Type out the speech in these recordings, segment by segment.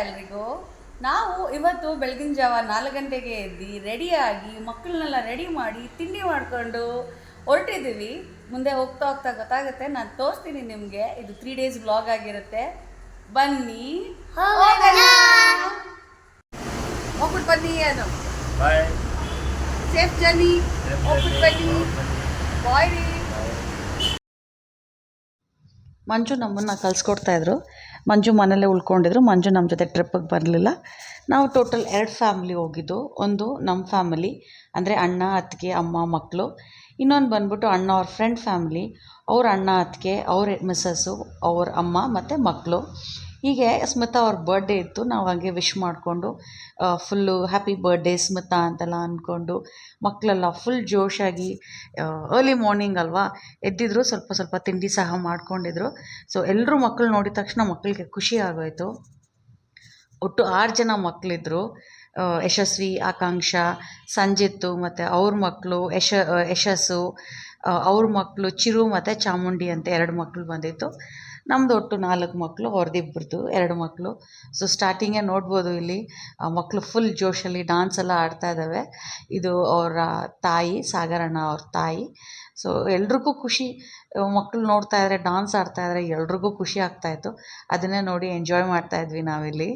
ಎಲ್ರಿಗೂ. ನಾವು ಇವತ್ತು ಬೆಳಗಿನ ಜಾವ 4 ಗಂಟೆಗೆ ಎದ್ದು ರೆಡಿಯಾಗಿ ಮಕ್ಕಳನ್ನೆಲ್ಲ ರೆಡಿ ಮಾಡಿ ತಿಂಡಿ ಮಾಡಿಕೊಂಡು ಹೊರಟಿದ್ದೀವಿ. ಮುಂದೆ ಹೋಗ್ತಾ ಹೋಗ್ತಾ ಗೊತ್ತಾಗುತ್ತೆ, ನಾನು ತೋರಿಸ್ತೀನಿ ನಿಮಗೆ. ಇದು 3 ಡೇಸ್ ವ್ಲಾಗ್ ಆಗಿರುತ್ತೆ. ಬನ್ನಿ ಹೋಗ್ಬಿಟ್ಟು ಬನ್ನಿ. ಅದು ಸೇಫ್ ಜರ್ನಿ. ಹೋಗ್ಬಿಟ್ಟು ಬನ್ನಿ. ಬಾಯ್ ರೀ. ಮಂಜು ನಮ್ಮನ್ನು ಕಲಿಸ್ಕೊಡ್ತಾಯಿದ್ರು. ಮಂಜು ಮನೇಲೇ ಉಳ್ಕೊಂಡಿದ್ರು. ಮಂಜು ನಮ್ಮ ಜೊತೆ ಟ್ರಿಪ್ಪಿಗೆ ಬರಲಿಲ್ಲ. ನಾವು ಟೋಟಲ್ 2 ಫ್ಯಾಮಿಲಿ ಹೋಗಿದ್ದು. ಒಂದು ನಮ್ಮ ಫ್ಯಾಮಿಲಿ ಅಂದರೆ ಅಣ್ಣ, ಅತ್ತಿಗೆ, ಅಮ್ಮ, ಮಕ್ಕಳು. ಇನ್ನೊಂದು ಬಂದ್ಬಿಟ್ಟು ಅಣ್ಣ ಅವ್ರ ಫ್ರೆಂಡ್ ಫ್ಯಾಮಿಲಿ. ಅವ್ರ ಅಣ್ಣ, ಅತ್ತಿಗೆ, ಅವ್ರ ಮಿಸ್ಸಸ್ಸು, ಅವ್ರ ಅಮ್ಮ ಮತ್ತು ಮಕ್ಕಳು. ಹೀಗೆ ಸ್ಮಿತಾ ಅವ್ರ ಬರ್ಡೇ ಇತ್ತು. ನಾವು ಹಾಗೆ ವಿಶ್ ಮಾಡಿಕೊಂಡು ಫುಲ್ಲು ಹ್ಯಾಪಿ ಬರ್ಡೇ ಸ್ಮಿತಾ ಅಂತೆಲ್ಲ ಅಂದ್ಕೊಂಡು ಮಕ್ಕಳೆಲ್ಲ ಫುಲ್ ಜೋಶಾಗಿ ಅರ್ಲಿ ಮಾರ್ನಿಂಗ್ ಅಲ್ವಾ ಎದ್ದಿದ್ರು. ಸ್ವಲ್ಪ ತಿಂಡಿ ಸಹ ಮಾಡ್ಕೊಂಡಿದ್ರು. ಸೊ ಎಲ್ಲರೂ ಮಕ್ಕಳು ನೋಡಿದ ತಕ್ಷಣ ಮಕ್ಕಳಿಗೆ ಖುಷಿ ಆಗೋಯಿತು. ಒಟ್ಟು 6 ಜನ ಮಕ್ಕಳಿದ್ರು. ಯಶಸ್ವಿ, ಆಕಾಂಕ್ಷ, ಸಂಜಿತ್ತು ಮತ್ತು ಅವ್ರ ಮಕ್ಕಳು, ಯಶಸ್ಸು, ಅವ್ರ ಮಕ್ಕಳು ಚಿರು ಮತ್ತು ಚಾಮುಂಡಿ ಅಂತ 2 ಮಕ್ಕಳು ಬಂದಿತ್ತು. ನಮ್ಮದು ಒಟ್ಟು 4 ಮಕ್ಕಳು, ಅವ್ರದ್ದಿಬ್ಬರದು 2 ಮಕ್ಕಳು. ಸೊ ಸ್ಟಾರ್ಟಿಂಗೇ ನೋಡ್ಬೋದು ಇಲ್ಲಿ ಮಕ್ಕಳು ಫುಲ್ ಜೋಶಲ್ಲಿ ಡ್ಯಾನ್ಸ್ ಎಲ್ಲ ಆಡ್ತಾ ಇದ್ದಾವೆ. ಇದು ಅವರ ತಾಯಿ, ಸಾಗರಣ್ಣ ಅವ್ರ ತಾಯಿ. ಸೊ ಎಲ್ರಿಗೂ ಖುಷಿ. ಮಕ್ಕಳು ನೋಡ್ತಾ ಇದ್ದಾರೆ, ಡ್ಯಾನ್ಸ್ ಆಡ್ತಾಯಿದ್ದಾರೆ, ಎಲ್ರಿಗೂ ಖುಷಿ ಆಗ್ತಾಯಿತ್ತು. ಅದನ್ನೇ ನೋಡಿ ಎಂಜಾಯ್ ಮಾಡ್ತಾಯಿದ್ವಿ ನಾವಿಲ್ಲಿ.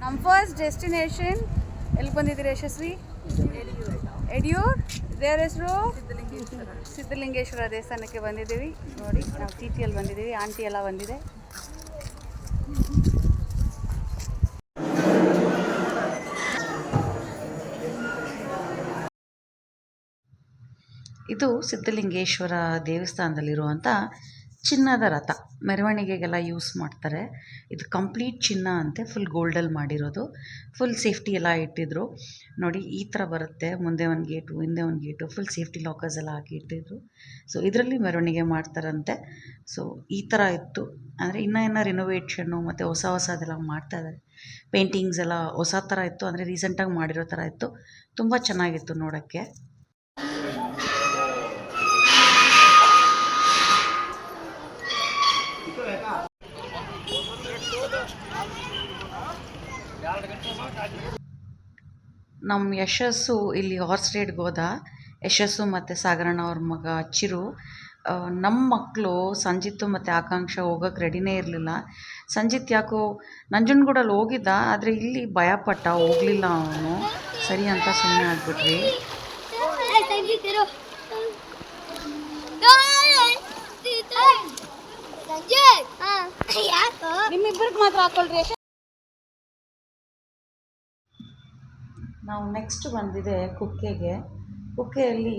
ನಮ್ಮ ಫಸ್ಟ್ ಡೆಸ್ಟಿನೇಷನ್ ಎಲ್ಲಿ ಬಂದಿದ್ದೀರಿ ಯಶಸ್ವಿ? ಯಡಿಯೂರ್. ದೇವರ ಹೆಸರು ಸಿದ್ಧಲಿಂಗೇಶ್ವರ ದೇವಸ್ಥಾನಕ್ಕೆ ಬಂದಿದ್ದೀವಿ. ನೋಡಿ, ನಾವು TTಯಲ್ಲಿ ಬಂದಿದ್ದೀವಿ. ಆಂಟಿ ಎಲ್ಲ ಬಂದಿದೆ. ಇದು ಸಿದ್ಧಲಿಂಗೇಶ್ವರ ದೇವಸ್ಥಾನದಲ್ಲಿರುವಂಥ ಚಿನ್ನದ ರಥ. ಮೆರವಣಿಗೆಗೆಲ್ಲ ಯೂಸ್ ಮಾಡ್ತಾರೆ. ಇದು ಕಂಪ್ಲೀಟ್ ಚಿನ್ನ ಅಂತೆ, ಫುಲ್ ಗೋಲ್ಡಲ್ಲಿ ಮಾಡಿರೋದು. ಫುಲ್ ಸೇಫ್ಟಿ ಎಲ್ಲ ಇಟ್ಟಿದ್ರು. ನೋಡಿ ಈ ಥರ ಬರುತ್ತೆ. ಮುಂದೆ ಒಂದು ಗೇಟು, ಹಿಂದೆ ಒಂದು ಗೇಟು, ಫುಲ್ ಸೇಫ್ಟಿ ಲಾಕರ್ಸ್ ಎಲ್ಲ ಹಾಕಿ ಇಟ್ಟಿದ್ರು. ಸೊ ಇದರಲ್ಲಿ ಮೆರವಣಿಗೆ ಮಾಡ್ತಾರಂತೆ. ಸೊ ಈ ಥರ ಇತ್ತು. ಅಂದರೆ ಇನ್ನೂ ರಿನೋವೇಷನ್ನು ಮತ್ತು ಹೊಸದೆಲ್ಲ ಮಾಡ್ತಾಯಿದ್ದಾರೆ. ಪೇಂಟಿಂಗ್ಸ್ ಎಲ್ಲ ಹೊಸ ಥರ ಇತ್ತು. ಅಂದರೆ ರೀಸೆಂಟಾಗಿ ಮಾಡಿರೋ ಥರ ಇತ್ತು. ತುಂಬ ಚೆನ್ನಾಗಿತ್ತು ನೋಡೋಕ್ಕೆ. ನಮ್ಮ ಯಶಸ್ಸು ಇಲ್ಲಿ ಹಾರ್ಸ್ ರೈಡ್ಗೆ ಹೋದ. ಯಶಸ್ಸು ಮತ್ತು ಸಾಗರಣ್ಣ ಅವ್ರ ಮಗ ಚಿರು. ನಮ್ಮ ಮಕ್ಕಳು ಸಂಜಿತ್ತು ಮತ್ತು ಆಕಾಂಕ್ಷ ಹೋಗೋಕ್ಕೆ ರೆಡಿನೇ ಇರಲಿಲ್ಲ. ಸಂಜಿತ್ ಯಾಕೋ ನಂಜನಗೂಡಲ್ಲಿ ಹೋಗಿದ್ದ, ಆದರೆ ಇಲ್ಲಿ ಭಯಪಟ್ಟ, ಹೋಗಲಿಲ್ಲ ಅವನು. ಸರಿ ಅಂತ ಸುಮ್ಮನೆ ಆಗ್ಬಿಟ್ವಿ. ನಿಮ್ಮಿಬ್ಬರಿಗೆ ಮಾತ್ರ ಹಾಕೊಳ್ರಿ. ನಾವು ನೆಕ್ಸ್ಟ್ ಬಂದಿದೆ ಕುಕ್ಕೆಗೆ. ಕುಕ್ಕೆಯಲ್ಲಿ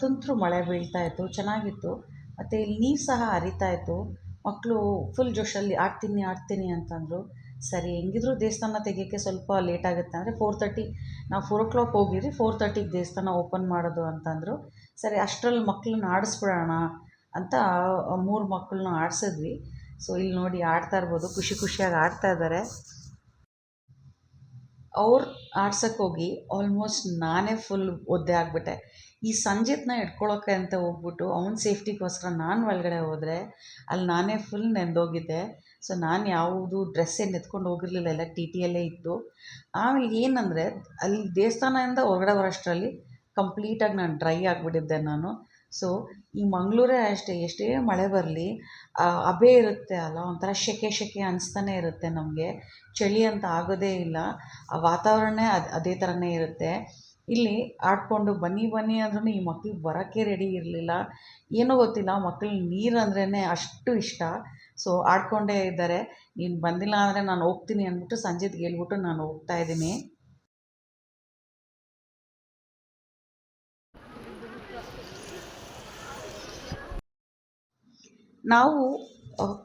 ತುಂತುರು ಮಳೆ ಬೀಳ್ತಾಯಿತ್ತು, ಚೆನ್ನಾಗಿತ್ತು. ಮತ್ತು ಇಲ್ಲಿ ನೀರು ಸಹ ಹರಿತಾಯಿತ್ತು. ಮಕ್ಕಳು ಫುಲ್ ಜೋಶಲ್ಲಿ ಆಡ್ತೀನಿ ಅಂತಂದರು. ಸರಿ, ಹೆಂಗಿದ್ರು ದೇವಸ್ಥಾನ ತೆಗಿಯೋಕ್ಕೆ ಸ್ವಲ್ಪ ಲೇಟ್ ಆಗುತ್ತೆ ಅಂದರೆ 4:30. ನಾವು 4 o'clock ಹೋಗಿರಿ, 4:30ಗೆ ದೇವಸ್ಥಾನ ಓಪನ್ ಮಾಡೋದು ಅಂತಂದರು. ಸರಿ, ಅಷ್ಟರಲ್ಲಿ ಮಕ್ಕಳನ್ನ ಆಡಿಸ್ಬಿಡೋಣ ಅಂತ 3 ಮಕ್ಕಳನ್ನ ಆಡಿಸಿದ್ವಿ. ಸೊ ಇಲ್ಲಿ ನೋಡಿ ಆಡ್ತಾ ಇರ್ಬೋದು, ಖುಷಿಯಾಗಿ ಆಡ್ತಾ ಇದ್ದಾರೆ. ಅವ್ರು ಆಡ್ಸೋಕ್ಕೆ ಹೋಗಿ ಆಲ್ಮೋಸ್ಟ್ ನಾನೇ ಫುಲ್ ಒದ್ದೆ ಆಗಿಬಿಟ್ಟೆ. ಈ ಸಂಜಿತ್ನ ಹಿಡ್ಕೊಳಕ್ಕೆ ಅಂತ ಹೋಗ್ಬಿಟ್ಟು ಅವ್ನ ಸೇಫ್ಟಿಗೋಸ್ಕರ ನಾನು ಒಳಗಡೆ ಹೋದರೆ ಅಲ್ಲಿ ನಾನೇ ಫುಲ್ ನೆಂದೋಗಿದ್ದೆ. ಸೊ ನಾನು ಯಾವುದು ಡ್ರೆಸ್ ಏನು ಎತ್ಕೊಂಡು ಹೋಗಿರಲಿಲ್ಲ, ಎಲ್ಲ TTಯಲ್ಲೇ ಇತ್ತು. ಆಮೇಲೆ ಏನಂದರೆ ಅಲ್ಲಿ ದೇವಸ್ಥಾನದಿಂದ ಹೊರಗಡೆ ಬರೋಷ್ಟರಲ್ಲಿ ಕಂಪ್ಲೀಟಾಗಿ ನಾನು ಡ್ರೈ ಆಗಿಬಿಟ್ಟಿದ್ದೆ ನಾನು. ಸೊ ಈ ಮಂಗಳೂರೇ ಅಷ್ಟೇ, ಎಷ್ಟೇ ಮಳೆ ಬರಲಿ ಹಬೆ ಇರುತ್ತೆ ಅಲ್ಲ, ಒಂಥರ ಸೆಕೆ ಅನಿಸ್ತಾನೆ ಇರುತ್ತೆ ನಮಗೆ. ಚಳಿ ಅಂತ ಆಗೋದೇ ಇಲ್ಲ. ಆ ವಾತಾವರಣ ಅದೇ ಥರನೇ ಇರುತ್ತೆ. ಇಲ್ಲಿ ಆಡಿಕೊಂಡು ಬನ್ನಿ ಅಂದ್ರೂ ಈ ಮಕ್ಳಿಗೆ ಬರೋಕ್ಕೆ ರೆಡಿ ಇರಲಿಲ್ಲ. ಏನೋ ಗೊತ್ತಿಲ್ಲ, ಮಕ್ಳಿಗೆ ನೀರು ಅಂದ್ರೇ ಅಷ್ಟು ಇಷ್ಟ. ಸೊ ಆಡ್ಕೊಂಡೇ ಇದ್ದಾರೆ. ನೀನು ಬಂದಿಲ್ಲ ಅಂದರೆ ನಾನು ಹೋಗ್ತೀನಿ ಅಂದ್ಬಿಟ್ಟು ಸಂಜಿತ್ಗೆ ಹೇಳ್ಬಿಟ್ಟು ನಾನು ಹೋಗ್ತಾಯಿದ್ದೀನಿ. ನಾವು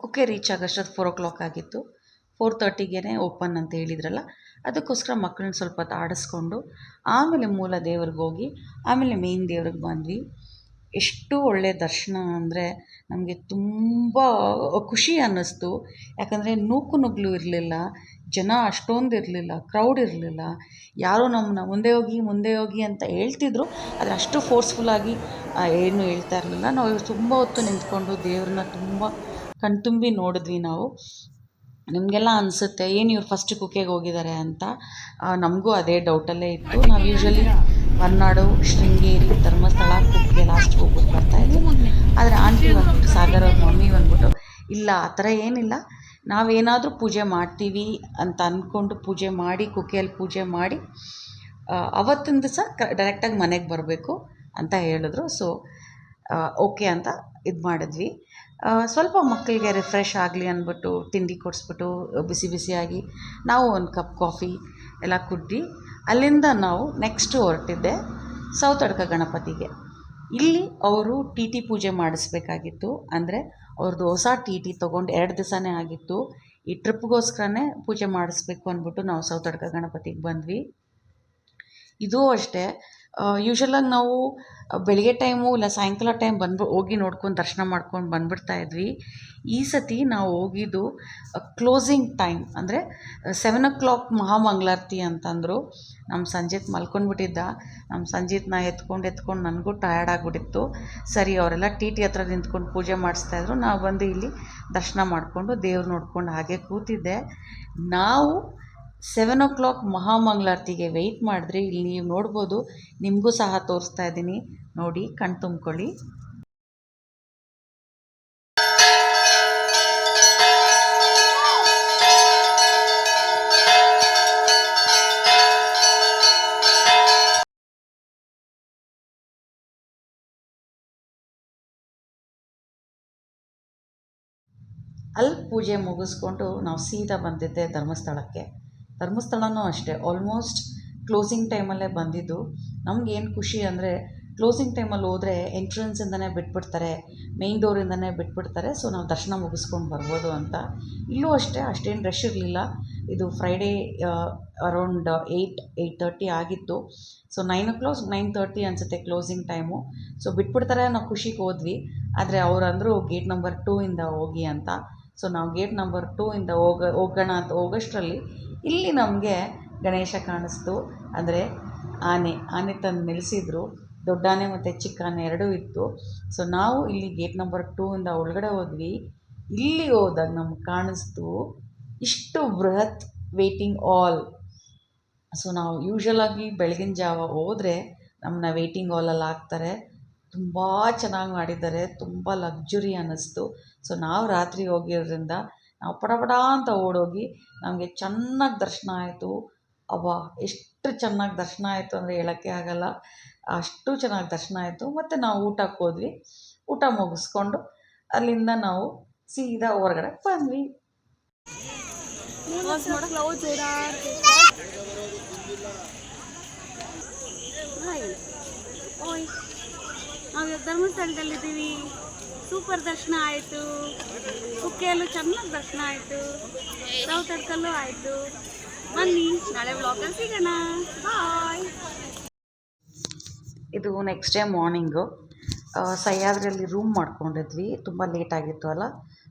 ಕುಕ್ಕೆ ರೀಚ್ ಆಗೋಷ್ಟೊತ್ತು 4 o'clock ಆಗಿತ್ತು. 4:30ಗೆ ಓಪನ್ ಅಂತ ಹೇಳಿದ್ರಲ್ಲ, ಅದಕ್ಕೋಸ್ಕರ ಮಕ್ಕಳನ್ನ ಸ್ವಲ್ಪ ಹೊತ್ತು ಆಡಿಸ್ಕೊಂಡು ಆಮೇಲೆ ಮೂಲ ದೇವ್ರಿಗೆ ಹೋಗಿ ಆಮೇಲೆ ಮೇಯ್ನ್ ದೇವ್ರಿಗೆ ಬಂದ್ವಿ. ಎಷ್ಟು ಒಳ್ಳೆಯ ದರ್ಶನ ಅಂದರೆ ನಮಗೆ ತುಂಬ ಖುಷಿ ಅನ್ನಿಸ್ತು. ಯಾಕಂದರೆ ನೂಕು ನುಗ್ಗಲು ಇರಲಿಲ್ಲ, ಜನ ಅಷ್ಟೊಂದು ಇರಲಿಲ್ಲ, ಕ್ರೌಡ್ ಇರಲಿಲ್ಲ. ಯಾರೋ ನಮ್ಮನ್ನ ಮುಂದೆ ಹೋಗಿ ಮುಂದೆ ಹೋಗಿ ಅಂತ ಹೇಳ್ತಿದ್ರು, ಆದರೆ ಅಷ್ಟು ಫೋರ್ಸ್ಫುಲ್ಲಾಗಿ ಏನು ಹೇಳ್ತಾ ಇರಲಿಲ್ಲ. ನಾವು ತುಂಬ ಹೊತ್ತು ನಿಂತ್ಕೊಂಡು ದೇವ್ರನ್ನ ತುಂಬ ಕಣ್ತುಂಬಿ ನೋಡಿದ್ವಿ ನಾವು. ನಿಮಗೆಲ್ಲ ಅನಿಸುತ್ತೆ ಏನು ಇವ್ರು ಫಸ್ಟ್ ಕುಕ್ಕೆಗೆ ಹೋಗಿದ್ದಾರೆ ಅಂತ. ನಮಗೂ ಅದೇ ಡೌಟಲ್ಲೇ ಇತ್ತು. ನಾವು ಯೂಶ್ವಲಿ ಹೊರನಾಡು, ಶೃಂಗೇರಿ, ಧರ್ಮಸ್ಥಳ, ಕುಕ್ಕೆ ಲಾಸ್ಟ್ಗೆ ಹೋಗ್ಬಿಟ್ಟು ಬರ್ತಾಯಿದ್ವಿ. ಆದರೆ ಆಂಟಿ ಬಂದ್ಬಿಟ್ಟು, ಸಾಗರ್ ಅವ್ರ ಮಮ್ಮಿ ಬಂದ್ಬಿಟ್ಟು, ಇಲ್ಲ ಆ ಥರ ಏನಿಲ್ಲ, ನಾವೇನಾದರೂ ಪೂಜೆ ಮಾಡ್ತೀವಿ ಅಂತ ಅಂದ್ಕೊಂಡು ಪೂಜೆ ಮಾಡಿ, ಕುಕ್ಕೆಯಲ್ಲಿ ಪೂಜೆ ಮಾಡಿ ಅವತ್ತಿನ ದಿವಸ ಡೈರೆಕ್ಟಾಗಿ ಮನೆಗೆ ಬರಬೇಕು ಅಂತ ಹೇಳಿದ್ರು. ಸೊ ಓಕೆ ಅಂತ ಇದು ಮಾಡಿದ್ವಿ. ಸ್ವಲ್ಪ ಮಕ್ಕಳಿಗೆ ರಿಫ್ರೆಶ್ ಆಗಲಿ ಅಂದ್ಬಿಟ್ಟು ತಿಂಡಿ ಕೊಡಿಸ್ಬಿಟ್ಟು ಬಿಸಿ ಬಿಸಿಯಾಗಿ ನಾವು ಒಂದು ಕಪ್ ಕಾಫಿ ಎಲ್ಲ ಕುಡ್ದು ಅಲ್ಲಿಂದ ನಾವು ನೆಕ್ಸ್ಟು ಹೊರಟಿದ್ದೆ ಸೌತಡ್ಕ ಗಣಪತಿಗೆ. ಇಲ್ಲಿ ಅವರು ಟಿ ಟಿ ಪೂಜೆ ಮಾಡಿಸ್ಬೇಕಾಗಿತ್ತು. ಅಂದರೆ ಅವ್ರದ್ದು ಹೊಸ ಟಿ ಟಿ ತೊಗೊಂಡು 2 ದಿವಸನೇ ಆಗಿತ್ತು. ಈ ಟ್ರಿಪ್ಗೋಸ್ಕರನೇ ಪೂಜೆ ಮಾಡಿಸ್ಬೇಕು ಅಂದ್ಬಿಟ್ಟು ನಾವು ಸೌತಡ್ಕ ಗಣಪತಿಗೆ ಬಂದ್ವಿ. ಇದೂ ಅಷ್ಟೇ, ಯೂಶ್ವಲಾಗಿ ನಾವು ಬೆಳಗ್ಗೆ ಟೈಮು ಇಲ್ಲ ಸಾಯಂಕಾಲ ಟೈಮ್ ಹೋಗಿ ನೋಡ್ಕೊಂಡು ದರ್ಶನ ಮಾಡ್ಕೊಂಡು ಬಂದುಬಿಡ್ತಾಯಿದ್ವಿ. ಈ ಸತಿ ನಾವು ಹೋಗಿದ್ದು ಕ್ಲೋಸಿಂಗ್ ಟೈಮ್, ಅಂದರೆ 7 o'clock ಮಹಾಮಂಗಳಾರತಿ ಅಂತಂದರು. ನಮ್ಮ ಸಂಜಿತ್ ಮಲ್ಕೊಂಡ್ಬಿಟ್ಟಿದ್ದ. ನಮ್ಮ ಸಂಜಿತ್ನ ಎತ್ಕೊಂಡು ನನಗೂ ಟಯರ್ಡ್ ಆಗಿಬಿಟ್ಟಿತ್ತು. ಸರಿ, ಅವರೆಲ್ಲ ಟಿ ಟಿ ಹತ್ರ ನಿಂತ್ಕೊಂಡು ಪೂಜೆ ಮಾಡಿಸ್ತಾಯಿದ್ರು. ನಾವು ಬಂದು ಇಲ್ಲಿ ದರ್ಶನ ಮಾಡಿಕೊಂಡು ದೇವ್ರು ನೋಡ್ಕೊಂಡು ಹಾಗೆ ಕೂತಿದ್ದೆ. ನಾವು 7 o'clock ಮಹಾಮಂಗಳಾರತಿಗೆ ವೆಯ್ಟ್ ಮಾಡಿದ್ರೆ ಇಲ್ಲಿ ನೀವು ನೋಡ್ಬೋದು, ನಿಮಗೂ ಸಹ ತೋರಿಸ್ತಾ ಇದ್ದೀನಿ ನೋಡಿ, ಕಣ್ ತುಂಬ್ಕೊಳ್ಳಿ. ಅಲ್ಲಿ ಪೂಜೆ ಮುಗಿಸ್ಕೊಂಡು ನಾವು ಸೀದಾ ಬಂದಿದ್ದೆ ಧರ್ಮಸ್ಥಳಕ್ಕೆ. ಧರ್ಮಸ್ಥಳನೂ ಅಷ್ಟೇ ಆಲ್ಮೋಸ್ಟ್ ಕ್ಲೋಸಿಂಗ್ ಟೈಮಲ್ಲೇ ಬಂದಿದ್ದು. ನಮಗೇನು ಖುಷಿ ಅಂದರೆ ಕ್ಲೋಸಿಂಗ್ ಟೈಮಲ್ಲಿ ಹೋದರೆ ಎಂಟ್ರೆನ್ಸಿಂದನೇ ಬಿಟ್ಬಿಡ್ತಾರೆ, ಮೇಯ್ನ್ ಡೋರಿಂದನೇ ಬಿಟ್ಬಿಡ್ತಾರೆ. ಸೊ ನಾವು ದರ್ಶನ ಮುಗಿಸ್ಕೊಂಡು ಬರ್ಬೋದು ಅಂತ. ಇಲ್ಲೂ ಅಷ್ಟೇ ಅಷ್ಟೇನು ರಶ್ ಇರಲಿಲ್ಲ. ಇದು ಫ್ರೈಡೇ ಅರೌಂಡ್ 8-8:30 ಆಗಿತ್ತು. ಸೊ 9 o'clock 9:30 ಅನಿಸುತ್ತೆ ಕ್ಲೋಸಿಂಗ್ ಟೈಮು. ಸೊ ಬಿಟ್ಬಿಡ್ತಾರೆ ನಾವು ಖುಷಿಗೆ ಹೋದ್ವಿ. ಆದರೆ ಅವರಂದರು ಗೇಟ್ ನಂಬರ್ 2 ಇಂದ ಹೋಗಿ ಅಂತ. ಸೊ ನಾವು ಗೇಟ್ ನಂಬರ್ 2 ಇಂದ ಹೋಗೋಣ ಅಂತ ಹೋಗೋಷ್ಟರಲ್ಲಿ ಇಲ್ಲಿ ನಮಗೆ ಗಣೇಶ ಕಾಣಿಸ್ತು. ಅಂದರೆ ಆನೆ ತಂದು ನಿಲ್ಲಿಸಿದ್ರು. ದೊಡ್ಡ ಆನೆ ಮತ್ತು ಚಿಕ್ಕ ಆನೆ ಎರಡೂ ಇತ್ತು. ಸೊ ನಾವು ಇಲ್ಲಿ ಗೇಟ್ ನಂಬರ್ 2 ಇಂದ ಒಳಗಡೆ ಹೋದ್ವಿ. ಇಲ್ಲಿ ಹೋದಾಗ ನಮ್ಗೆ ಕಾಣಿಸ್ತು ಇಷ್ಟು ಬೃಹತ್ ವೇಟಿಂಗ್ ಹಾಲ್. ಸೊ ನಾವು ಯೂಶ್ವಲಾಗಿ ಬೆಳಗಿನ ಜಾವ ಹೋದರೆ ನಮ್ಮನ್ನ ವೇಟಿಂಗ್ ಹಾಲಲ್ಲಿ ಹಾಕ್ತಾರೆ. ತುಂಬ ಚೆನ್ನಾಗಿ ಮಾಡಿದ್ದಾರೆ, ತುಂಬ ಲಕ್ಸುರಿ ಅನ್ನಿಸ್ತು. ಸೊ ನಾವು ರಾತ್ರಿ ಹೋಗಿರೋದ್ರಿಂದ ನಾವು ಪಡ ಅಂತ ಓಡೋಗಿ ನಮಗೆ ಚೆನ್ನಾಗಿ ದರ್ಶನ ಆಯಿತು. ಎಷ್ಟು ಚೆನ್ನಾಗಿ ದರ್ಶನ ಆಯಿತು ಅಂದರೆ ಹೇಳೋಕ್ಕೆ ಆಗಲ್ಲ, ಅಷ್ಟು ಚೆನ್ನಾಗಿ ದರ್ಶನ ಆಯಿತು. ಮತ್ತು ನಾವು ಊಟಕ್ಕೆ ಹೋದ್ವಿ. ಊಟ ಮುಗಿಸ್ಕೊಂಡು ಅಲ್ಲಿಂದ ನಾವು ಸೀದಾ ಹೊರಗಡೆ ಬಂದ್ವಿ. ನಾವು ಧರ್ಮಸ್ಥಳದಲ್ಲಿದ್ದೀವಿ. ಸೂಪರ್ ದರ್ಶನ ಆಯಿತು. ಕುಕ್ಕೆಯಲ್ಲೂ ಚೆನ್ನಾಗಿ ದರ್ಶನ ಆಯಿತು. ಸೌತಡ್ಕಲ್ಲೂ ಆಯಿತು. ಬನ್ನಿ, ನಾಳೆ ವ್ಲಾಗಲ್ಲಿ ಸಿಗೋಣ. ಬಾಯ್. ಇದು ನೆಕ್ಸ್ಟ್ ಡೇ ಮಾರ್ನಿಂಗು ಸಹ್ಯಾದ್ರಿಯಲ್ಲಿ ರೂಮ್ ಮಾಡ್ಕೊಂಡಿದ್ವಿ. ತುಂಬ ಲೇಟ್ ಆಗಿತ್ತು ಅಲ್ಲ.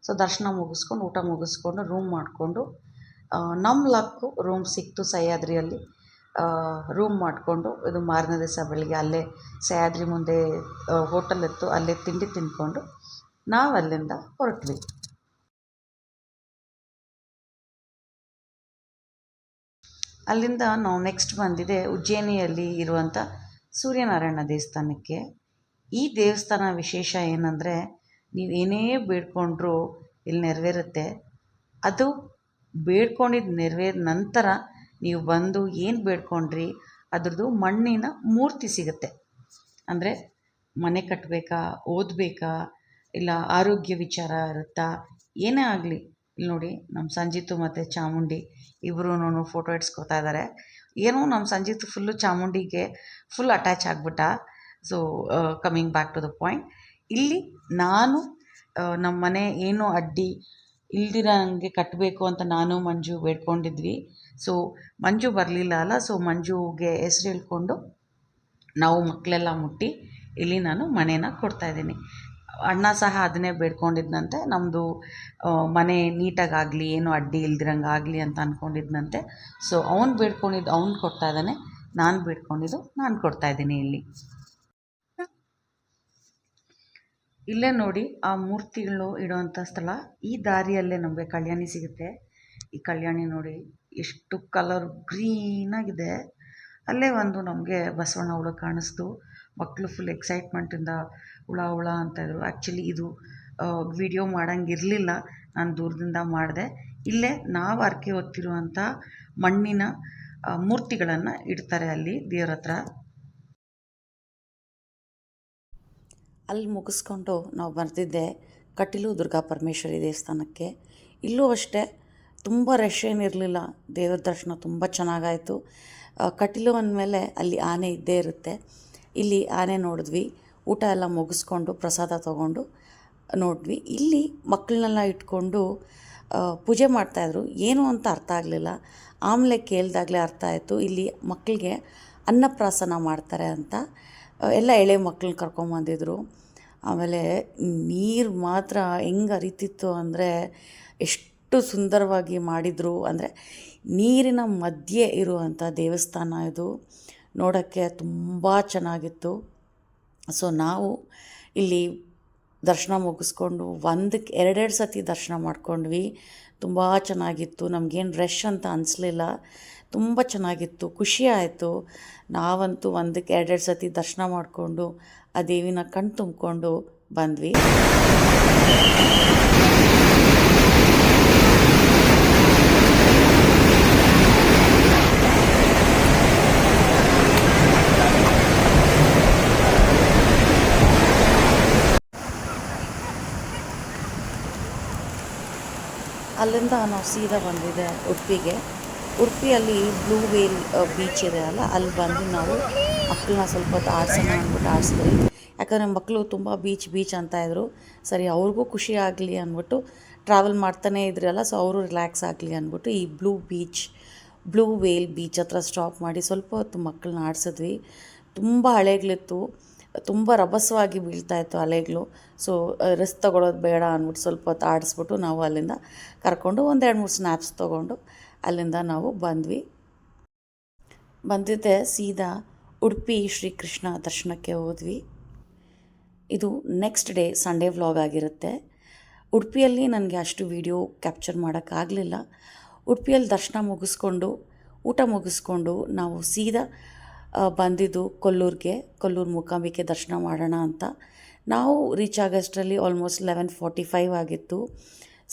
ಸೊ ದರ್ಶನ ಮುಗಿಸ್ಕೊಂಡು ಊಟ ಮುಗಿಸ್ಕೊಂಡು ರೂಮ್ ಮಾಡಿಕೊಂಡು ನಮ್ಮ ಲಕ್ಕು ರೂಮ್ ಸಿಕ್ತು ಸಹ್ಯಾದ್ರಿಯಲ್ಲಿ. ರೂಮ್ ಮಾಡಿಕೊಂಡು ಇದು ಮಾರನೇ ದಿವಸ ಬೆಳಿಗ್ಗೆ ಅಲ್ಲೇ ಸಹ್ಯಾದ್ರಿ ಮುಂದೆ ಹೋಟೆಲ್ ಇತ್ತು, ಅಲ್ಲೇ ತಿಂಡಿ ತಿಂದ್ಕೊಂಡು ನಾವು ಅಲ್ಲಿಂದ ಹೊರಟ್ವಿ. ಅಲ್ಲಿಂದ ನಾವು ನೆಕ್ಸ್ಟ್ ಬಂದಿದೆ ಉಜ್ಜಯಿನಿಯಲ್ಲಿ ಇರುವಂಥ ಸೂರ್ಯನಾರಾಯಣ ದೇವಸ್ಥಾನಕ್ಕೆ. ಈ ದೇವಸ್ಥಾನ ವಿಶೇಷ ಏನಂದರೆ ನೀವೇನೇ ಬೇಡ್ಕೊಂಡ್ರೂ ಇಲ್ಲಿ ನೆರವೇರುತ್ತೆ. ಅದು ಬೇಡ್ಕೊಂಡಿದ್ದು ನೆರವೇರಿದ ನಂತರ ನೀವು ಬಂದು ಏನು ಬೇಡ್ಕೊಂಡ್ರಿ ಅದ್ರದ್ದು ಮಣ್ಣಿನ ಮೂರ್ತಿ ಸಿಗುತ್ತೆ. ಅಂದರೆ ಮನೆ ಕಟ್ಟಬೇಕಾ, ಓದಬೇಕಾ, ಇಲ್ಲ ಆರೋಗ್ಯ ವಿಚಾರ ಇರುತ್ತಾ, ಏನೇ ಆಗಲಿ. ಇಲ್ಲಿ ನೋಡಿ, ನಮ್ಮ ಸಂಜಿತು ಮತ್ತು ಚಾಮುಂಡಿ ಇಬ್ಬರೂ ಫೋಟೋ ಇಡ್ಸ್ಕೊತಾ ಇದ್ದಾರೆ. ಏನೋ ನಮ್ಮ ಸಂಜಿತು ಫುಲ್ಲು ಚಾಮುಂಡಿಗೆ ಫುಲ್ ಅಟ್ಯಾಚ್ ಆಗಿಬಿಟ್ಟ. So coming back to the point, ಇಲ್ಲಿ ನಾನು ನಮ್ಮ ಮನೆ ಏನೂ ಅಡ್ಡಿ ಇಲ್ದಿರಂಗೆ ಕಟ್ಟಬೇಕು ಅಂತ ನಾನು ಮಂಜು ಬೇಡ್ಕೊಂಡಿದ್ವಿ. ಸೊ ಮಂಜು ಬರಲಿಲ್ಲ ಅಲ್ಲ. ಸೊ ಮಂಜುಗೆ ಹೆಸ್ರು ಹೇಳ್ಕೊಂಡು ನಾವು ಮಕ್ಕಳೆಲ್ಲ ಮುಟ್ಟಿ ಇಲ್ಲಿ ನಾನು ಮನೇನ ಕೊಡ್ತಾಯಿದ್ದೀನಿ. ಅಣ್ಣ ಸಹ ಅದನ್ನೇ ಬೇಡ್ಕೊಂಡಿದ್ದಂತೆ, ನಮ್ಮದು ಮನೆ ನೀಟಾಗಾಗಲಿ, ಏನು ಅಡ್ಡಿ ಇಲ್ದಿರಂಗೆ ಆಗಲಿ ಅಂತ ಅಂದ್ಕೊಂಡಿದ್ದಂತೆ. ಸೊ ಅವ್ನು ಬೇಡ್ಕೊಂಡಿದ್ದು ಅವ್ನು ಕೊಡ್ತಾ ಇದ್ದಾನೆ, ನಾನು ಬೇಡ್ಕೊಂಡಿದ್ದು ನಾನು ಕೊಡ್ತಾಯಿದ್ದೀನಿ ಇಲ್ಲಿ. ಇಲ್ಲೇ ನೋಡಿ ಆ ಮೂರ್ತಿಗಳು ಇಡೋವಂಥ ಸ್ಥಳ. ಈ ದಾರಿಯಲ್ಲೇ ನಮಗೆ ಕಲ್ಯಾಣಿ ಸಿಗುತ್ತೆ. ಈ ಕಲ್ಯಾಣಿ ನೋಡಿ ಎಷ್ಟು ಕಲರ್ ಗ್ರೀನಾಗಿದೆ. ಅಲ್ಲೇ ಒಂದು ನಮಗೆ ಬಸವಣ್ಣ ಹುಳ ಕಾಣಿಸ್ತು. ಮಕ್ಕಳು ಫುಲ್ ಎಕ್ಸೈಟ್ಮೆಂಟಿಂದ ಹುಳ ಹುಳ ಅಂತಾಯಿದ್ರು. ಆ್ಯಕ್ಚುಲಿ ಇದು ವಿಡಿಯೋ ಮಾಡೋಂಗಿರಲಿಲ್ಲ, ನಾನು ದೂರದಿಂದ ಮಾಡಿದೆ. ಇಲ್ಲೇ ನಾವು ಹರಕೆ ಹೊತ್ತಿರುವಂಥ ಮಣ್ಣಿನ ಮೂರ್ತಿಗಳನ್ನು ಇಡ್ತಾರೆ ಅಲ್ಲಿ ದೇವ್ರ ಹತ್ರ. ಅಲ್ಲಿ ಮುಗಿಸ್ಕೊಂಡು ನಾವು ಬರ್ತಿದ್ದೆ ಕಟೀಲು ದುರ್ಗಾ ಪರಮೇಶ್ವರಿ ದೇವಸ್ಥಾನಕ್ಕೆ. ಇಲ್ಲೂ ಅಷ್ಟೇ ತುಂಬ ರಶ್ ಏನಿರಲಿಲ್ಲ, ದೇವ್ರ ದರ್ಶನ ತುಂಬ ಚೆನ್ನಾಗಾಯಿತು. ಕಟೀಲು ಅಂದಮೇಲೆ ಅಲ್ಲಿ ಆನೆ ಇದ್ದೇ ಇರುತ್ತೆ. ಇಲ್ಲಿ ಆನೆ ನೋಡಿದ್ವಿ, ಊಟ ಎಲ್ಲ ಮುಗಿಸ್ಕೊಂಡು ಪ್ರಸಾದ ತೊಗೊಂಡು ನೋಡಿದ್ವಿ. ಇಲ್ಲಿ ಮಕ್ಕಳನ್ನೆಲ್ಲ ಇಟ್ಕೊಂಡು ಪೂಜೆ ಮಾಡ್ತಾಯಿದ್ರು. ಏನು ಅಂತ ಅರ್ಥ ಆಗಲಿಲ್ಲ, ಆಮೇಲೆ ಕೇಳಿದಾಗಲೇ ಅರ್ಥ ಆಯಿತು. ಇಲ್ಲಿ ಮಕ್ಕಳಿಗೆ ಅನ್ನಪ್ರಾಸನ ಮಾಡ್ತಾರೆ ಅಂತ. ಎಲ್ಲ ಎಳೆ ಮಕ್ಕಳನ್ನ ಕರ್ಕೊಂಬಂದಿದ್ರು. ಆಮೇಲೆ ನೀರು ಮಾತ್ರ ಹೆಂಗೆ ಹರಿತಿತ್ತು ಅಂದರೆ ಎಷ್ಟು ಸುಂದರವಾಗಿ ಮಾಡಿದರು. ಅಂದರೆ ನೀರಿನ ಮಧ್ಯೆ ಇರುವಂಥ ದೇವಸ್ಥಾನ ಇದು. ನೋಡೋಕ್ಕೆ ತುಂಬ ಚೆನ್ನಾಗಿತ್ತು. ಸೊ ನಾವು ಇಲ್ಲಿ ದರ್ಶನ ಮುಗಿಸ್ಕೊಂಡು ಒಂದಕ್ಕೆ ಎರಡೆರಡು ಸತಿ ದರ್ಶನ ಮಾಡ್ಕೊಂಡ್ವಿ. ತುಂಬ ಚೆನ್ನಾಗಿತ್ತು, ನಮಗೇನು ರಶ್ ಅಂತ ಅನಿಸ್ಲಿಲ್ಲ, ತುಂಬ ಚೆನ್ನಾಗಿತ್ತು, ಖುಷಿ ಆಯಿತು. ನಾವಂತೂ ಒಂದಕ್ಕೆ ಎರಡೆರಡು ಸತಿ ದರ್ಶನ ಮಾಡಿಕೊಂಡು ಆ ದೇವಿನ ಕಣ್ಣು ತುಂಬಿಕೊಂಡು ಬಂದ್ವಿ. ಅಲ್ಲಿಂದ ನಾವು ಸೀದಾ ಬಂದಿದೆ ಉಡುಪಿಗೆ. ಉಡುಪಿಯಲ್ಲಿ ಬ್ಲೂ ವೇಲ್ ಬೀಚ್ ಇದೆ ಅಲ್ಲ, ಅಲ್ಲಿ ಬಂದು ನಾವು ಮಕ್ಕಳನ್ನ ಸ್ವಲ್ಪ ಹೊತ್ತು ಆಡ್ಸೋಣ ಅಂದ್ಬಿಟ್ಟು ಆಡಿಸಿದ್ವಿ. ಯಾಕಂದರೆ ಮಕ್ಕಳು ತುಂಬ ಬೀಚ್ ಅಂತಾಯಿದ್ರು. ಸರಿ ಅವ್ರಿಗೂ ಖುಷಿ ಆಗಲಿ ಅಂದ್ಬಿಟ್ಟು ಟ್ರಾವೆಲ್ ಮಾಡ್ತಾನೇ ಇದ್ರಲ್ಲ, ಸೊ ಅವರು ರಿಲ್ಯಾಕ್ಸ್ ಆಗಲಿ ಅಂದ್ಬಿಟ್ಟು ಈ ಬ್ಲೂ ವೇಲ್ ಬೀಚ್ ಹತ್ರ ಸ್ಟಾಪ್ ಮಾಡಿ ಸ್ವಲ್ಪ ಹೊತ್ತು ಮಕ್ಕಳನ್ನ ಆಡಿಸಿದ್ವಿ. ತುಂಬ ಅಲೆಗಳಿತ್ತು, ತುಂಬ ರಭಸವಾಗಿ ಬೀಳ್ತಾಯಿತ್ತು ಅಲೆಗಳು. ಸೊ ರಿಸ್ಕ್ ತೊಗೊಳೋದು ಬೇಡ ಅಂದ್ಬಿಟ್ಟು ಸ್ವಲ್ಪ ಹೊತ್ತು ಆಡಿಸ್ಬಿಟ್ಟು ನಾವು ಅಲ್ಲಿಂದ ಕರ್ಕೊಂಡು 1-2-3 ಸ್ನ್ಯಾಪ್ಸ್ ತೊಗೊಂಡು ಅಲ್ಲಿಂದ ನಾವು ಬಂದಿದ್ದೆ ಸೀದಾ ಉಡುಪಿ ಶ್ರೀಕೃಷ್ಣ ದರ್ಶನಕ್ಕೆ ಹೋದ್ವಿ. ಇದು ನೆಕ್ಸ್ಟ್ ಡೇ ಸಂಡೇ ವ್ಲಾಗ್ ಆಗಿರುತ್ತೆ. ಉಡುಪಿಯಲ್ಲಿ ನನಗೆ ಅಷ್ಟು ವಿಡಿಯೋ ಕ್ಯಾಪ್ಚರ್ ಮಾಡೋಕ್ಕಾಗಲಿಲ್ಲ. ಉಡುಪಿಯಲ್ಲಿ ದರ್ಶನ ಮುಗಿಸ್ಕೊಂಡು ಊಟ ಮುಗಿಸ್ಕೊಂಡು ನಾವು ಸೀದಾ ಬಂದಿದ್ದು ಕೊಲ್ಲೂರು ಮೂಕಾಂಬಿಕೆ ದರ್ಶನ ಮಾಡೋಣ ಅಂತ. ನಾವು ರೀಚ್ ಆಗೋಷ್ಟರಲ್ಲಿ ಆಲ್ಮೋಸ್ಟ್ 11:45 ಆಗಿತ್ತು.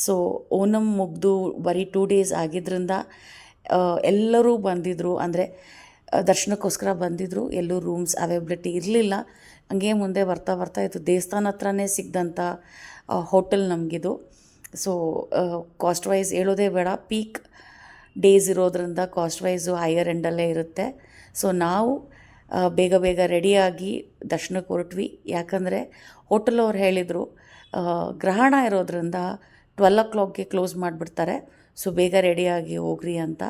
ಸೊ ಓಣಂ ಮುಗಿದು ಬರೀ 2 ಡೇಸ್ ಆಗಿದ್ದರಿಂದ ಎಲ್ಲರೂ ಬಂದಿದ್ದರು, ಅಂದರೆ ದರ್ಶನಕ್ಕೋಸ್ಕರ ಬಂದಿದ್ದರು. ಎಲ್ಲೂ ರೂಮ್ಸ್ ಅವೈಲಬಿಲಿಟಿ ಇರಲಿಲ್ಲ. ಹಂಗೆ ಮುಂದೆ ಬರ್ತಾ ಇತ್ತು ದೇವಸ್ಥಾನ ಹತ್ರನೇ ಸಿಗ್ದಂಥ ಹೋಟೆಲ್ ನಮಗಿದು. ಸೊ ಕಾಸ್ಟ್ ವೈಸ್ ಹೇಳೋದೇ ಬೇಡ, ಪೀಕ್ ಡೇಸ್ ಇರೋದ್ರಿಂದ ಕಾಸ್ಟ್ ವೈಸು ಹೈಯರ್ ಎಂಡಲ್ಲೇ ಇರುತ್ತೆ. ಸೊ ನಾವು ಬೇಗ ರೆಡಿಯಾಗಿ ದರ್ಶನಕ್ಕೆ ಹೊರಟ್ವಿ. ಯಾಕಂದರೆ ಹೋಟೆಲವ್ರು ಹೇಳಿದರು ಗ್ರಹಣ ಇರೋದ್ರಿಂದ 12 o'clockಗೆ ಕ್ಲೋಸ್ ಮಾಡಿಬಿಡ್ತಾರೆ, ಸೊ ಬೇಗ ರೆಡಿಯಾಗಿ ಹೋಗ್ರಿ ಅಂತ.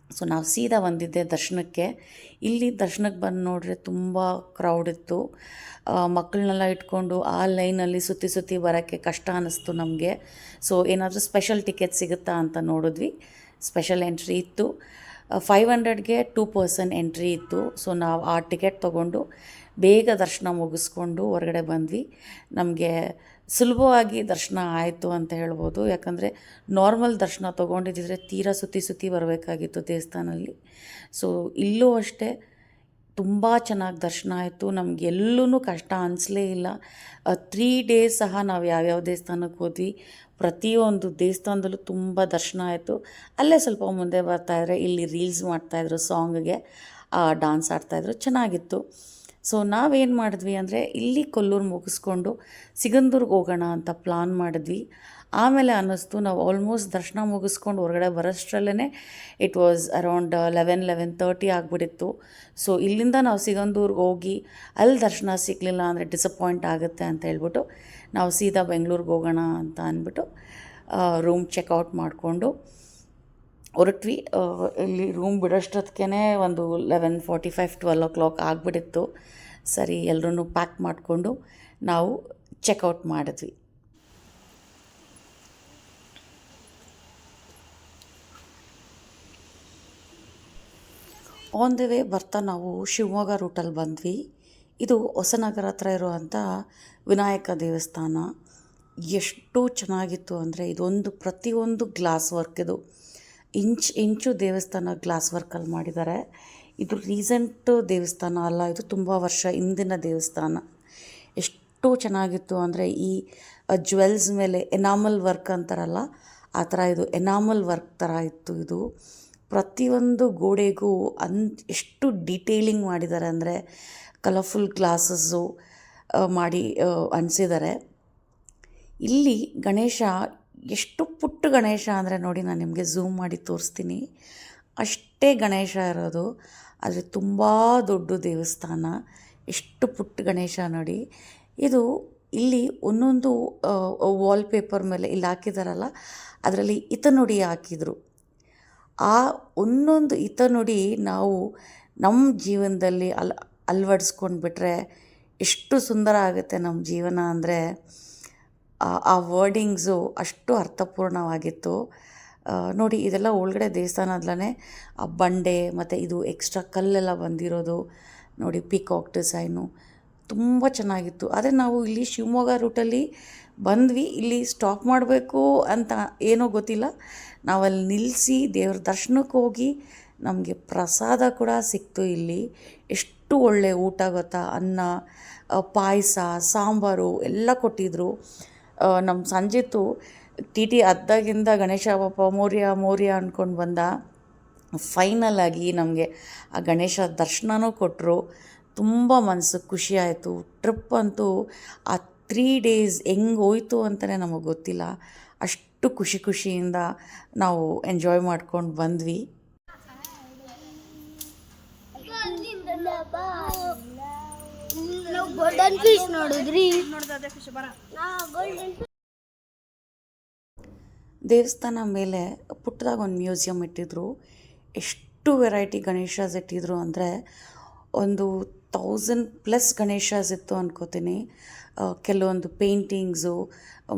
ಸೊ ನಾವು ಸೀದಾ ಬಂದಿದ್ದೆ ದರ್ಶನಕ್ಕೆ. ಇಲ್ಲಿ ದರ್ಶನಕ್ಕೆ ಬಂದು ನೋಡ್ರೆ ತುಂಬ ಕ್ರೌಡ್ ಇತ್ತು. ಮಕ್ಕಳನ್ನೆಲ್ಲ ಇಟ್ಕೊಂಡು ಆ ಲೈನಲ್ಲಿ ಸುತ್ತಿ ಬರೋಕ್ಕೆ ಕಷ್ಟ ಅನ್ನಿಸ್ತು ನಮಗೆ. ಸೊ ಏನಾದರೂ ಸ್ಪೆಷಲ್ ಟಿಕೆಟ್ ಸಿಗುತ್ತಾ ಅಂತ ನೋಡಿದ್ವಿ. ಸ್ಪೆಷಲ್ ಎಂಟ್ರಿ ಇತ್ತು, 500ಗೆ 2 person ಎಂಟ್ರಿ ಇತ್ತು. ಸೊ ನಾವು ಆ ಟಿಕೆಟ್ ತೊಗೊಂಡು ಬೇಗ ದರ್ಶನ ಮುಗಿಸ್ಕೊಂಡು ಹೊರಗಡೆ ಬಂದ್ವಿ. ನಮಗೆ ಸುಲಭವಾಗಿ ದರ್ಶನ ಆಯಿತು ಅಂತ ಹೇಳ್ಬೋದು. ಯಾಕಂದರೆ ನಾರ್ಮಲ್ ದರ್ಶನ ತೊಗೊಂಡಿದ್ದರೆ ತೀರಾ ಸುತ್ತಿ ಬರಬೇಕಾಗಿತ್ತು ದೇವಸ್ಥಾನಲ್ಲಿ. ಸೊ ಇಲ್ಲೂ ಅಷ್ಟೇ ತುಂಬ ಚೆನ್ನಾಗಿ ದರ್ಶನ ಆಯಿತು. ನಮಗೆಲ್ಲೂ ಕಷ್ಟ ಅನಿಸ್ಲೇ ಇಲ್ಲ. 3 days ಸಹ ನಾವು ಯಾವ್ಯಾವ ದೇವಸ್ಥಾನಕ್ಕೆ ಹೋದ್ವಿ, ಪ್ರತಿಯೊಂದು ದೇವಸ್ಥಾನದಲ್ಲೂ ತುಂಬ ದರ್ಶನ ಆಯಿತು. ಅಲ್ಲೇ ಸ್ವಲ್ಪ ಮುಂದೆ ಬರ್ತಾಯಿದ್ರೆ ಇಲ್ಲಿ ರೀಲ್ಸ್ ಮಾಡ್ತಾಯಿದ್ರು, ಸಾಂಗ್ಗೆ ಡ್ಯಾನ್ಸ್ ಆಡ್ತಾಯಿದ್ರು, ಚೆನ್ನಾಗಿತ್ತು. ಸೊ ನಾವೇನು ಮಾಡಿದ್ವಿ ಅಂದರೆ ಇಲ್ಲಿ ಕೊಲ್ಲೂರು ಮುಗಿಸ್ಕೊಂಡು ಸಿಗಂದೂರ್ಗೆ ಹೋಗೋಣ ಅಂತ ಪ್ಲಾನ್ ಮಾಡಿದ್ವಿ. ಆಮೇಲೆ ಅನ್ನಿಸ್ತು ನಾವು ಆಲ್ಮೋಸ್ಟ್ ದರ್ಶನ ಮುಗಿಸ್ಕೊಂಡು ಹೊರಗಡೆ ಬರೋಷ್ಟರಲ್ಲೇ ಇಟ್ ವಾಸ್ ಅರೌಂಡ್ 11:30 ಆಗಿಬಿಟ್ಟಿತ್ತು. ಸೊ ಇಲ್ಲಿಂದ ನಾವು ಸಿಗಂದೂರ್ಗೆ ಹೋಗಿ ಅಲ್ಲಿ ದರ್ಶನ ಸಿಗಲಿಲ್ಲ ಅಂದರೆ ಡಿಸಪಾಯಿಂಟ್ ಆಗುತ್ತೆ ಅಂತ ಹೇಳ್ಬಿಟ್ಟು ನಾವು ಸೀದಾ ಬೆಂಗಳೂರಿಗೆ ಹೋಗೋಣ ಅಂತ ಅಂದ್ಬಿಟ್ಟು ರೂಮ್ ಚೆಕ್ಔಟ್ ಮಾಡಿಕೊಂಡು ಹೊರಟ್ವಿ. ಇಲ್ಲಿ ರೂಮ್ ಬಿಡೋಷ್ಟೊತ್ತಿಗೆ ಒಂದು 11:45-12 o'clock ಆಗಿಬಿಟ್ಟಿತ್ತು. ಸರಿ ಎಲ್ಲರೂ ಪ್ಯಾಕ್ ಮಾಡಿಕೊಂಡು ನಾವು ಚೆಕ್ಔಟ್ ಮಾಡಿದ್ವಿ. ಆನ್ ದ ವೇ ಬರ್ತಾ ನಾವು ಶಿವಮೊಗ್ಗ ರೂಟಲ್ಲಿ ಬಂದ್ವಿ. ಇದು ಹೊಸನಗರ ಹತ್ರ ಇರುವಂಥ ವಿನಾಯಕ ದೇವಸ್ಥಾನ. ಎಷ್ಟು ಚೆನ್ನಾಗಿತ್ತು ಅಂದರೆ ಇದೊಂದು ಪ್ರತಿಯೊಂದು ಗ್ಲಾಸ್ ವರ್ಕ್, ಇದು ಇಂಚು ದೇವಸ್ಥಾನ ಗ್ಲಾಸ್ ವರ್ಕಲ್ಲಿ ಮಾಡಿದ್ದಾರೆ. ಇದು ರೀಸೆಂಟ್ ದೇವಸ್ಥಾನ ಅಲ್ಲ, ಇದು ತುಂಬ ವರ್ಷ ಹಿಂದಿನ ದೇವಸ್ಥಾನ. ಎಷ್ಟು ಚೆನ್ನಾಗಿತ್ತು ಅಂದರೆ ಈ ಜ್ಯುವೆಲ್ಸ್ ಮೇಲೆ ಎನಾಮಲ್ ವರ್ಕ್ ಅಂತಾರಲ್ಲ ಆ ಥರ ಇದು ಎನಾಮಲ್ ವರ್ಕ್ ಥರ ಇತ್ತು. ಇದು ಪ್ರತಿಯೊಂದು ಗೋಡೆಗೂ ಎಷ್ಟು ಡೀಟೇಲಿಂಗ್ ಮಾಡಿದ್ದಾರೆ ಅಂದರೆ ಕಲರ್ಫುಲ್ ಗ್ಲಾಸಸ್ಸು ಮಾಡಿ ಅಂಟಿಸಿದ್ದಾರೆ. ಇಲ್ಲಿ ಗಣೇಶ ಎಷ್ಟು ಪುಟ್ಟ ಗಣೇಶ ಅಂದರೆ ನೋಡಿ, ನಾನು ನಿಮಗೆ ಝೂಮ್ ಮಾಡಿ ತೋರಿಸ್ತೀನಿ. ಅಷ್ಟೇ ಗಣೇಶ ಇರೋದು, ಆದರೆ ತುಂಬ ದೊಡ್ಡ ದೇವಸ್ಥಾನ. ಎಷ್ಟು ಪುಟ್ಟ ಗಣೇಶ ನೋಡಿ. ಇದು ಇಲ್ಲಿ ಒಂದೊಂದು ವಾಲ್ಪೇಪರ್ ಮೇಲೆ ಇಲ್ಲಿ ಹಾಕಿದಾರಲ್ಲ ಅದರಲ್ಲಿ ಹಿತನುಡಿ ಹಾಕಿದರು. ಆ ಒಂದೊಂದು ಹಿತನುಡಿ ನಾವು ನಮ್ಮ ಜೀವನದಲ್ಲಿ ಅಳವಡಿಸ್ಕೊಂಡು ಬಿಟ್ಟರೆ ಎಷ್ಟು ಸುಂದರ ಆಗುತ್ತೆ ನಮ್ಮ ಜೀವನ ಅಂದರೆ ಆ ವರ್ಡಿಂಗ್ಸು ಅಷ್ಟು ಅರ್ಥಪೂರ್ಣವಾಗಿತ್ತು. ನೋಡಿ, ಇದೆಲ್ಲ ಒಳಗಡೆ ದೇವಸ್ಥಾನದಲ್ಲೇ ಆ ಬಂಡೆ ಮತ್ತು ಇದು ಎಕ್ಸ್ಟ್ರಾ ಕಲ್ಲೆಲ್ಲ ಬಂದಿರೋದು ನೋಡಿ, ಪೀಕಾಕ್ ಡಿಸೈನು ತುಂಬ ಚೆನ್ನಾಗಿತ್ತು. ಆದರೆ ನಾವು ಇಲ್ಲಿ ಶಿವಮೊಗ್ಗ ರೂಟಲ್ಲಿ ಬಂದ್ವಿ, ಇಲ್ಲಿ ಸ್ಟಾಪ್ ಮಾಡಬೇಕು ಅಂತ ಏನೋ ಗೊತ್ತಿಲ್ಲ, ನಾವಲ್ಲಿ ನಿಲ್ಲಿಸಿ ದೇವ್ರ ದರ್ಶನಕ್ಕೆ ಹೋಗಿ ನಮಗೆ ಪ್ರಸಾದ ಕೂಡ ಸಿಕ್ತು. ಇಲ್ಲಿ ಎಷ್ಟು ಒಳ್ಳೆ ಊಟ ಗೊತ್ತಾ, ಅನ್ನ, ಪಾಯಸ, ಸಾಂಬಾರು ಎಲ್ಲ ಕೊಟ್ಟಿದ್ದರು. ನಮ್ಮ ಸಂಜಿತ್ತು ಟಿ ಅದ್ದಾಗಿಂದ ಗಣೇಶ ಬಪ್ಪ ಮೋರ್ಯ ಮೋರ್ಯ ಅಂದ್ಕೊಂಡು ಬಂದ. ಫೈನಲ್ ಆಗಿ ನಮಗೆ ಆ ಗಣೇಶ ದರ್ಶನನೂ ಕೊಟ್ಟರು. ತುಂಬ ಮನಸ್ಸಿಗೆ ಖುಷಿ ಆಯಿತು. ಟ್ರಿಪ್ ಅಂತೂ ಆ 3 days ಹೆಂಗೆ ಹೋಯ್ತು ಅಂತಲೇ ನಮಗೆ ಗೊತ್ತಿಲ್ಲ. ಅಷ್ಟು ಖುಷಿಯಿಂದ ನಾವು ಎಂಜಾಯ್ ಮಾಡ್ಕೊಂಡು ಬಂದ್ವಿ. ದೇವಸ್ಥಾನ ಮೇಲೆ ಪುಟ್ಟದಾಗ ಒಂದು ಮ್ಯೂಸಿಯಂ ಇಟ್ಟಿದ್ರು. ಎಷ್ಟು ವೆರೈಟಿ ಗಣೇಶಸ್ ಇಟ್ಟಿದ್ರು ಅಂದರೆ ಒಂದು 1000+ ಗಣೇಶಸ್ ಇತ್ತು ಅನ್ಕೋತೀನಿ. ಕೆಲವೊಂದು ಪೇಂಟಿಂಗ್ಸು,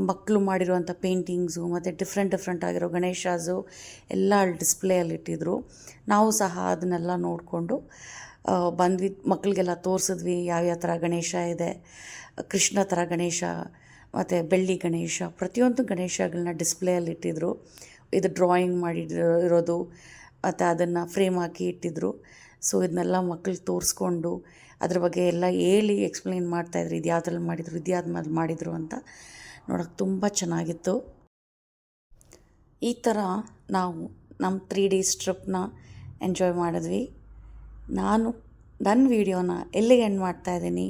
ಮಕ್ಕಳು ಮಾಡಿರುವಂಥ ಪೇಂಟಿಂಗ್ಸು ಮತ್ತು ಡಿಫ್ರೆಂಟ್ ಆಗಿರೋ ಗಣೇಶಸು ಎಲ್ಲ ಅಲ್ಲಿ ಡಿಸ್ಪ್ಲೇಯಲ್ಲಿ ಇಟ್ಟಿದ್ರು. ನಾವು ಸಹ ಅದನ್ನೆಲ್ಲ ನೋಡಿಕೊಂಡು ಬಂದ್ವಿ. ಮಕ್ಕಳಿಗೆಲ್ಲ ತೋರಿಸಿದ್ವಿ ಯಾವ್ಯಾವ ಥರ ಗಣೇಶ ಇದೆ. ಕೃಷ್ಣ ಥರ ಗಣೇಶ ಮತ್ತು ಬೆಳ್ಳಿ ಗಣೇಶ, ಪ್ರತಿಯೊಂದು ಗಣೇಶಗಳನ್ನ ಡಿಸ್ಪ್ಲೇಯಲ್ಲಿ ಇಟ್ಟಿದ್ರು. ಇದು ಡ್ರಾಯಿಂಗ್ ಮಾಡಿ ಇರೋದು ಮತ್ತು ಅದನ್ನು ಫ್ರೇಮ್ ಹಾಕಿ ಇಟ್ಟಿದ್ರು. ಸೊ ಇದನ್ನೆಲ್ಲ ಮಕ್ಕಳಿಗೆ ತೋರಿಸ್ಕೊಂಡು ಅದ್ರ ಬಗ್ಗೆ ಎಲ್ಲ ಹೇಳಿ ಎಕ್ಸ್ಪ್ಲೈನ್ ಮಾಡ್ತಾಯಿದ್ರು. ಇದು ಯಾವುದ್ರಲ್ಲಿ ಮಾಡಿದರು, ಇದು ಯಾವ್ದು ಮಾಡಿದರು ಅಂತ ನೋಡೋಕ್ಕೆ ತುಂಬ ಚೆನ್ನಾಗಿತ್ತು. ಈ ಥರ ನಾವು ನಮ್ಮ 3 days ಟ್ರಿಪ್ನ ಎಂಜಾಯ್ ಮಾಡಿದ್ವಿ. ನಾನು ನನ್ನ ವೀಡಿಯೋನ ಎಲ್ಲಿಗೆ ಎಂಡ್ ಮಾಡ್ತಾಯಿದ್ದೀನಿ.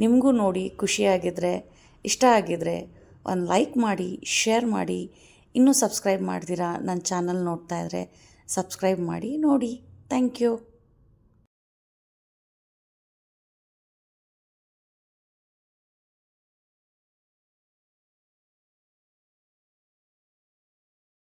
ನಿಮಗೂ ನೋಡಿ ಖುಷಿಯಾಗಿದ್ದರೆ, ಇಷ್ಟ ಆಗಿದ್ದರೆ ಒಂದು ಲೈಕ್ ಮಾಡಿ, ಶೇರ್ ಮಾಡಿ. ಇನ್ನೂ ಸಬ್ಸ್ಕ್ರೈಬ್ ಮಾಡ್ದಿರಾ ನನ್ನ ಚಾನಲ್ ನೋಡ್ತಾಯಿದ್ರೆ ಸಬ್ಸ್ಕ್ರೈಬ್ ಮಾಡಿ ನೋಡಿ. Thank you.